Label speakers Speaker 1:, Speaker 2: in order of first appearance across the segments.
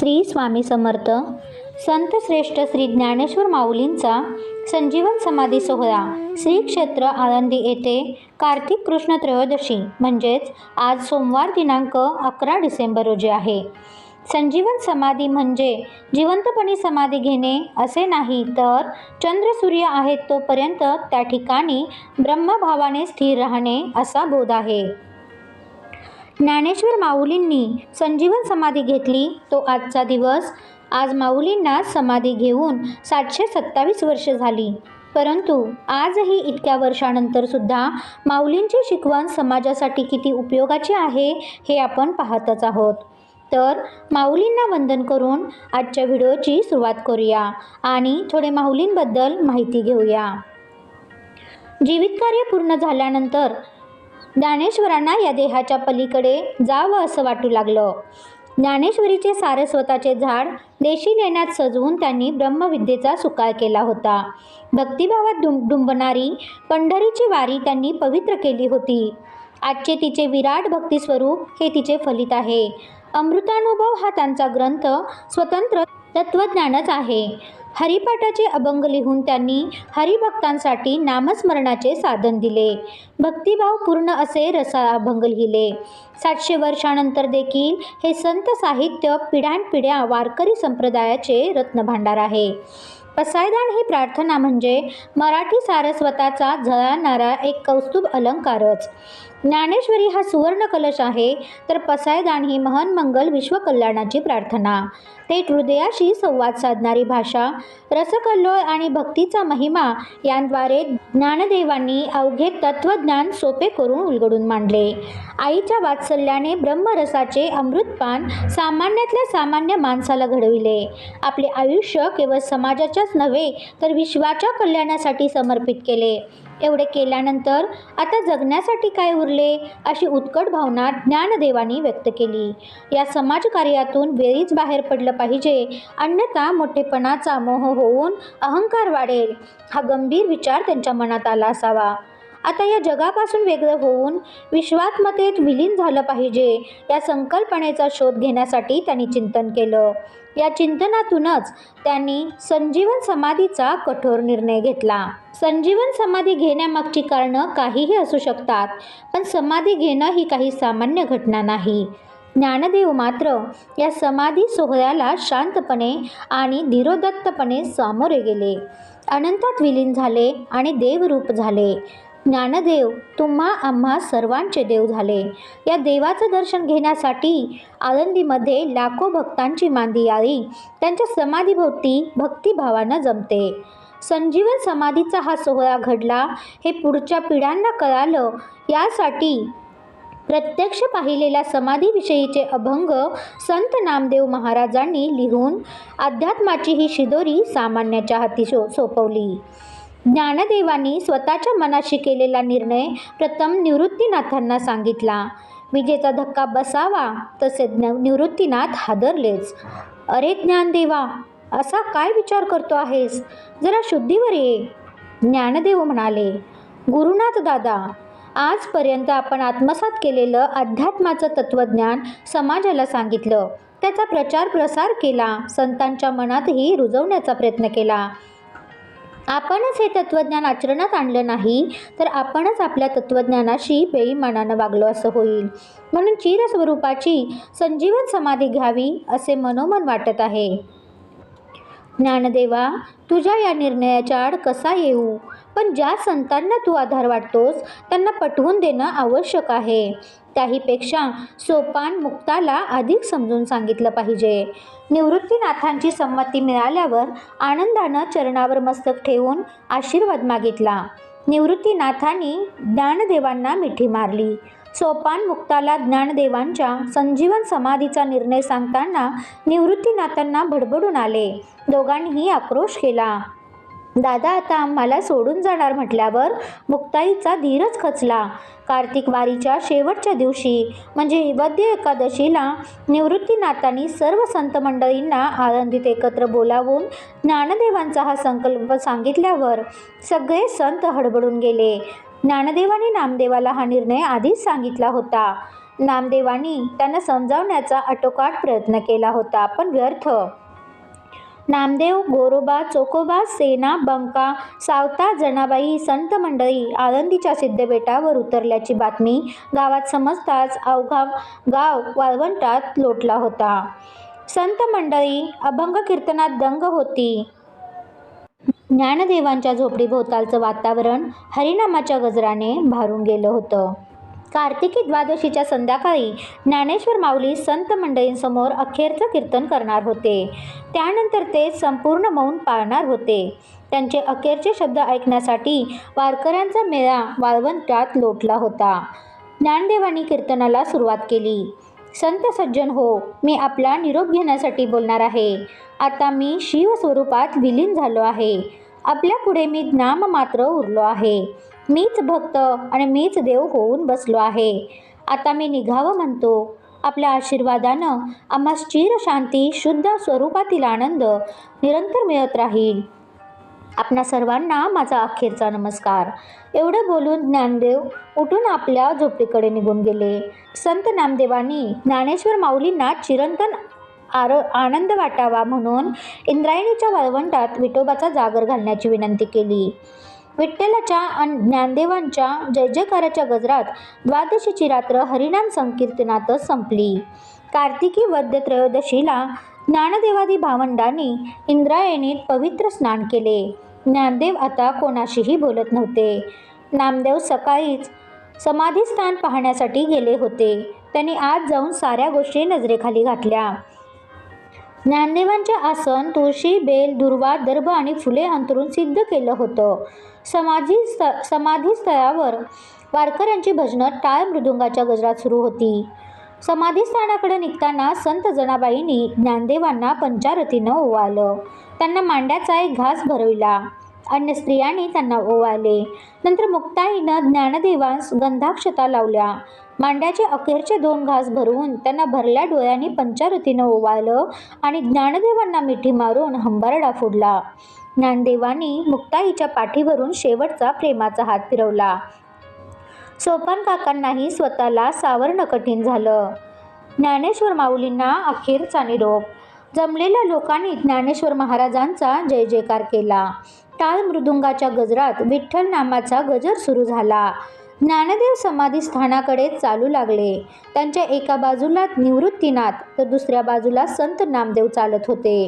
Speaker 1: श्री स्वामी समर्थ. संत श्रेष्ठ श्री ज्ञानेश्वर माऊलींचा संजीवन समाधी सोहळा श्री क्षेत्र आळंदी येथे कार्तिक कृष्ण त्रयोदशी म्हणजेच आज सोमवार दिनांक 11 डिसेंबर रोजी आहे. संजीवन समाधी म्हणजे जिवंतपणी समाधी घेणे असे नाही, तर चंद्र सूर्य आहेत तोपर्यंत त्या ठिकाणी ब्रह्मभावाने स्थिर राहणे असा बोध आहे. ज्ञानेश्वर माऊलींनी संजीवन समाधी घेतली तो आजचा दिवस. आज माऊलींना समाधी घेऊन 727 वर्ष झाली, परंतु आजही इतक्या वर्षानंतर सुद्धा माऊलींची शिकवण समाजासाठी किती उपयोगाची आहे हे आपण पाहतच आहोत. तर माऊलींना वंदन करून आजच्या व्हिडिओची सुरुवात करूया आणि थोडे माऊलींबद्दल माहिती घेऊया. जीवितकार्य पूर्ण झाल्यानंतर ज्ञानेश्वरांना या देहाच्या पलीकडे जावं असं वाटू लागलं. ज्ञानेश्वरीचे सारस्वताचे झाड देशी लेण्यात सजवून त्यांनी ब्रह्मविद्येचा सुकाळ केला होता. भक्तिभावात डुंबणारी पंढरीची वारी त्यांनी पवित्र केली होती. आजचे तिचे विराट भक्ती स्वरूप हे तिचे फलित आहे. अमृतानुभव हा त्यांचा ग्रंथ स्वतंत्र तत्वज्ञानच आहे. हरिपाठाचे अभंग लिहून त्यांनी हरिभक्तांसाठी नामस्मरणाचे साधन दिले. भक्तिभाव पूर्ण असे रसा अभंग लिहिले. 700 वर्षानंतर देखील हे संत साहित्य पिढ्यानपिढ्या वारकरी संप्रदायाचे रत्नभांडार आहे. पसायदान ही प्रार्थना म्हणजे मराठी सारस्वताचा झळाळणारा एक कौस्तुभ अलंकारच. ज्ञानेश्वरी हा सुवर्ण कलश आहे, तर पसायदान ही महन मंगल विश्वकल्याणाची प्रार्थना. थेट हृदयाशी संवाद साधणारी भाषा, रसकल्लोळ आणि भक्तीचा महिमा यांद्वारे ज्ञानदेवांनी अवघे तत्वज्ञान सोपे करून उलगडून मांडले. आईच्या वात्सल्याने ब्रह्मरसाचे अमृतपान सामान्यातल्या सामान्य माणसाला घडविले. आपले आयुष्य केवळ समाजाच्याच नव्हे तर विश्वाच्या कल्याणासाठी समर्पित केले. एवढे केल्यानंतर आता जगण्यासाठी काय उरले अशी उत्कट भावना ज्ञानदेवांनी व्यक्त केली. या समाजकार्यातून वेळीच बाहेर पडलं पाहिजे, अन्यथा मोठेपणाचा मोह होऊन अहंकार वाढेल हा गंभीर विचार त्यांच्या मनात आला असावा. आता या जगापासून वेगळं होऊन विश्वात्मतेत विलीन झालं पाहिजे या संकल्पनेचा शोध घेण्यासाठी त्यांनी चिंतन केलं. या चिंतनातूनच त्यांनी संजीवन समाधीचा कठोर निर्णय घेतला. संजीवन समाधी घेण्यामागची कारणं काहीही असू शकतात, पण समाधी घेणं ही काही सामान्य घटना नाही. ज्ञानदेव मात्र या समाधी सोहळ्याला शांतपणे आणि धीरोदत्तपणे सामोरे गेले. अनंतात विलीन झाले आणि देवरूप झाले. ज्ञानदेव तुम्हा आम्हा सर्वांचे देव झाले. या देवाचं दर्शन घेण्यासाठी आळंदीमध्ये लाखो भक्तांची मांदी आली. त्यांच्या समाधीभोवती भक्तिभावानं जमते. संजीवन समाधीचा हा सोहळा घडला हे पुढच्या पिढ्यांना कळालं, यासाठी प्रत्यक्ष पाहिलेल्या समाधीविषयीचे अभंग संत नामदेव महाराजांनी लिहून अध्यात्माची ही शिदोरी सामान्याच्या हाती सोपवली. ज्ञानदेवांनी स्वतःच्या मनाशी केलेला निर्णय प्रथम निवृत्तीनाथांना सांगितला. विजेचा धक्का बसावा तसे निवृत्तीनाथ हादरलेच. अरे ज्ञानदेवा, असा काय विचार करतो आहेस? जरा शुद्धीवर ये. ज्ञानदेव म्हणाले, गुरुनाथ दादा, आजपर्यंत आपण आत्मसात केलेलं अध्यात्माचं तत्वज्ञान समाजाला सांगितलं, त्याचा प्रचार प्रसार केला, संतांच्या मनातही रुजवण्याचा प्रयत्न केला. आपणच हे तत्वज्ञान आचरणात आणलं नाही तर आपणच आपल्या तत्वज्ञानाशी बेईमानानं वागलो असं होईल. म्हणून चिरस्वरूपाची संजीवन समाधी घ्यावी असे मनोमन वाटत आहे. ज्ञानदेवा, तुझ्या या निर्णयाच्या आड कसा येऊ, पण ज्या संतांना तू आधार वाटतोस त्यांना पटवून देणं आवश्यक आहे. त्याहीपेक्षा सोपान मुक्ताला अधिक समजून सांगितलं पाहिजे. निवृत्तीनाथांची संमती मिळाल्यावर आनंदानं चरणावर मस्तक ठेवून आशीर्वाद मागितला. निवृत्तीनाथांनी ज्ञानदेवांना मिठी मारली. सोपान मुक्ताला ज्ञानदेवांच्या संजीवन समाधीचा निर्णय सांगताना निवृत्तीनाथांना भडभडून आले. दोघांनीही आक्रोश केला. दादा आता आम्हाला सोडून जाणार म्हटल्यावर मुक्ताईचा धीरच खचला. कार्तिक वारीच्या शेवटच्या दिवशी म्हणजे वद्य एकादशीला निवृत्तीनाथांनी सर्व संत मंडळींना आळंदीत एकत्र बोलावून ज्ञानदेवांचा हा संकल्प सांगितल्यावर सगळे संत हडबडून गेले. ज्ञानदेवांनी नामदेवाला हा निर्णय आधीच सांगितला होता. नामदेवांनी त्यांना समजावण्याचा आटोकाट प्रयत्न केला होता, पण व्यर्थ. नामदेव, गोरोबा, चोकोबा, सेना, बंका, सावता, जनाबाई, संत मंडळी आळंदीच्या सिद्धबेटावर उतरल्याची बातमी गावात समजताच अवघा गाव वाळवंटात लोटला होता. संत मंडळी अभंग कीर्तनात दंग होती. ज्ञानदेवांच्या झोपडीभोवतालचं वातावरण हरिनामाच्या गजराने भारून गेलं होतं. कार्तिकी द्वादशीच्या संध्याकाळी ज्ञानेश्वर माऊली संत मंडळींसमोर अखेरचं कीर्तन करणार होते. त्यानंतर ते संपूर्ण मौन पाळणार होते. त्यांचे अखेरचे शब्द ऐकण्यासाठी वारकऱ्यांचा मेळा वाळवंटात लोटला होता. ज्ञानदेवांनी कीर्तनाला सुरुवात केली. संत सज्जन हो, मी आपला निरोप घेण्यासाठी बोलणार आहे. आता मी शिवस्वरूपात विलीन झालो आहे. आपल्या पुढे मी नाम मात्र उरलो आहे. मीच भक्त आणि मीच देव होऊन बसलो आहे. आता मी निघावं म्हणतो. आपल्या आशीर्वादानं आम्हास चिर शांती, शुद्ध स्वरूपातील आनंद निरंतर मिळत राहील. आपणा सर्वांना माझा अखेरचा नमस्कार. एवढं बोलून ज्ञानदेव उठून आपल्या झोपडीकडे निघून गेले. संत नामदेवांनी ज्ञानेश्वर माऊलींना चिरंतन आनंद वाटावा म्हणून इंद्रायणीच्या वाळवंटात विठोबाचा जागर घालण्याची विनंती केली. विठ्ठलाच्या आणि ज्ञानदेवांच्या जय जयकाराच्या गजरात द्वादशीची रात्र हरिनाम संकीर्तनातच संपली. कार्तिकी वद्य त्रयोदशीला ज्ञानदेवादी भावंडांनी इंद्रायणीत पवित्र स्नान केले. ज्ञानदेव आता कोणाशीही बोलत नव्हते. नामदेव सकाळीच समाधीस्थान पाहण्यासाठी गेले होते. त्यांनी आत जाऊन साऱ्या गोष्टी नजरेखाली घातल्या. ज्ञानदेवांचे आसन तुळशी, बेल, दुर्वा, दर्भ आणि फुले अंतरून सिद्ध केलं होतं. समाधीस्थळावर वारकऱ्यांची भजनं टाळ मृदुंगाच्या गजरात सुरू होती. समाधीस्थानाकडे निघताना संत जनाबाईंनी ज्ञानदेवांना पंचारतीनं ओवाळलं. त्यांना मांड्याचा एक घास भरविला. अन्य स्त्रियांनी त्यांना ओवाळले. नंतर मुक्ताईनं ज्ञानदेवांस गंधाक्षता लावल्या. मांड्याचे अखेरचे 2 घास भरवून त्यांना भरल्या डोळ्यांनी पंचारतीनं ओवाळलं आणि ज्ञानदेवांना मिठी मारून हंबरडा फोडला. ज्ञानदेवांनी मुक्ताईच्या पाठीवरून शेवटचा प्रेमाचा हात फिरवला. सोपान काकांनाही स्वतःला सावरणं कठीण झालं. ज्ञानेश्वर माऊलींना अखेरचा निरोप. जमलेल्या लोकांनी ज्ञानेश्वर महाराजांचा जय जयकार केला. टाळ मृदुंगाच्या गजरात विठ्ठल नामाचा गजर सुरू झाला. ज्ञानदेव समाधीस्थानाकडे चालू लागले. त्यांच्या एका बाजूला निवृत्तीनाथ तर दुसऱ्या बाजूला संत नामदेव चालत होते.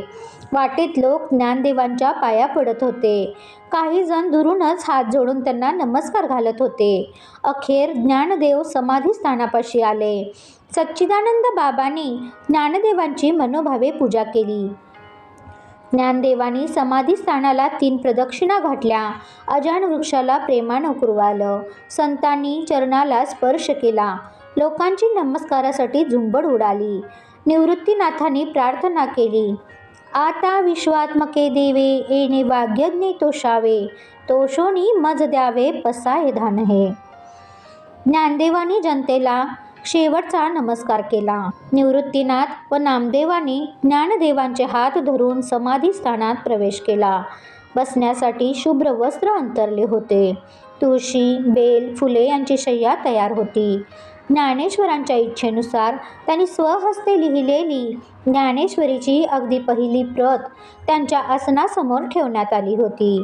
Speaker 1: वाटेत लोक ज्ञानदेवांच्या पाया पडत होते. काही जण दुरूनच हात जोडून त्यांना नमस्कार घालत होते. अखेर ज्ञानदेव समाधीस्थानापाशी आले. सच्चिदानंद बाबांनी ज्ञानदेवांची मनोभावे पूजा केली. ज्ञानदेवांनी समाधीस्थानाला 3 प्रदक्षिणा घातल्या. अजान वृक्षाला प्रेमानं कुरवाळलं. संतांनी चरणाला स्पर्श केला. लोकांची नमस्कारासाठी झुंबड उडाली. निवृत्तीनाथांनी प्रार्थना केली. आता विश्वात्मके देवे येणे वाग्यज्ञे तोषावे, तोषोनी मज द्यावे पसाय धान हे. ज्ञानदेवांनी जनतेला शेवटचा नमस्कार केला. निवृत्तीनाथ व नामदेवांनी ज्ञानदेवांचे हात धरून समाधीस्थानात प्रवेश केला. बसण्यासाठी शुभ्र वस्त्र अंतरले होते. तुळशी, बेल, फुले यांची शय्या तयार होती. ज्ञानेश्वरांच्या इच्छेनुसार त्यांनी स्वहस्ते लिहिलेली ज्ञानेश्वरीची अगदी पहिली प्रत त्यांच्या आसनासमोर ठेवण्यात आली होती.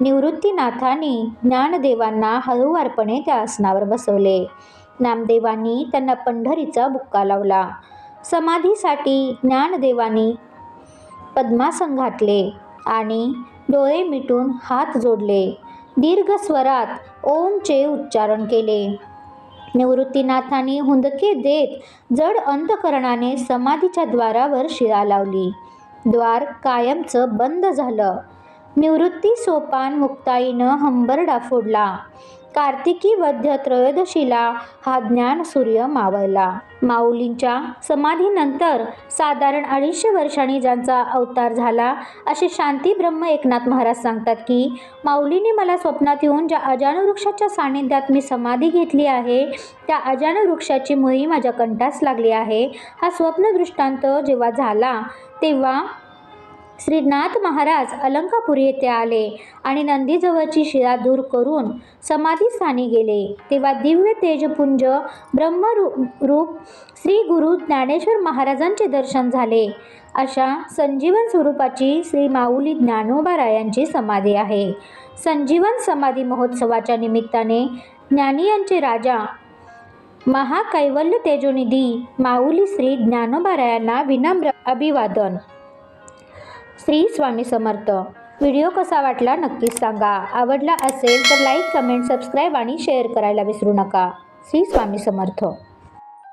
Speaker 1: निवृत्तीनाथांनी ज्ञानदेवांना हळूवारपणे त्या आसनावर बसवले. नामदेवांनी त्यांना पंढरीचा बुक्का लावला. समाधीसाठी ज्ञानदेवांनी पद्मासन घातले आणि डोळे मिटून हात जोडले. दीर्घ स्वरात ओमचे उच्चारण केले. निवृत्तीनाथांनी हुंदके देत जड अंतकरणाने समाधीच्या द्वारावर शिळा लावली. द्वार कायमचं बंद झालं. निवृत्ती सोपान मुक्ताईनं हंबरडा फोडला. कार्तिकी वद्य त्रयोदशीला हा ज्ञान सूर्य मावळला. माऊलींच्या समाधीनंतर साधारण 250 वर्षांनी ज्यांचा अवतार झाला असे शांती ब्रह्म एकनाथ महाराज सांगतात की माऊलींनी मला स्वप्नात येऊन ज्या अजान वृक्षाच्या सानिध्यात मी समाधी घेतली आहे त्या अजान वृक्षाची मुळी माझ्या कंठास लागली आहे. हा स्वप्न दृष्टांत जेव्हा झाला तेव्हा श्रीनाथ महाराज अलंकापुरी येथे आले आणि नंदीजवळची शिळा दूर करून समाधीस्थानी गेले. तेव्हा दिव्य तेजपुंज ब्रह्मरूप श्री गुरु ज्ञानेश्वर महाराजांचे दर्शन झाले. अशा संजीवन स्वरूपाची श्री माऊली ज्ञानोबारायांची समाधी आहे. संजीवन समाधी महोत्सवाच्या निमित्ताने ज्ञानियांचे राजा महाकैवल्य तेजोनिधी माऊली श्री ज्ञानोबारायांना विनम्र अभिवादन. श्री स्वामी समर्थ. व्हिडिओ कसा वाटला नक्कीच सांगा. आवडला असेल तर लाईक, कमेंट, सबस्क्राईब आणि शेअर करायला विसरू नका. श्री स्वामी समर्थ.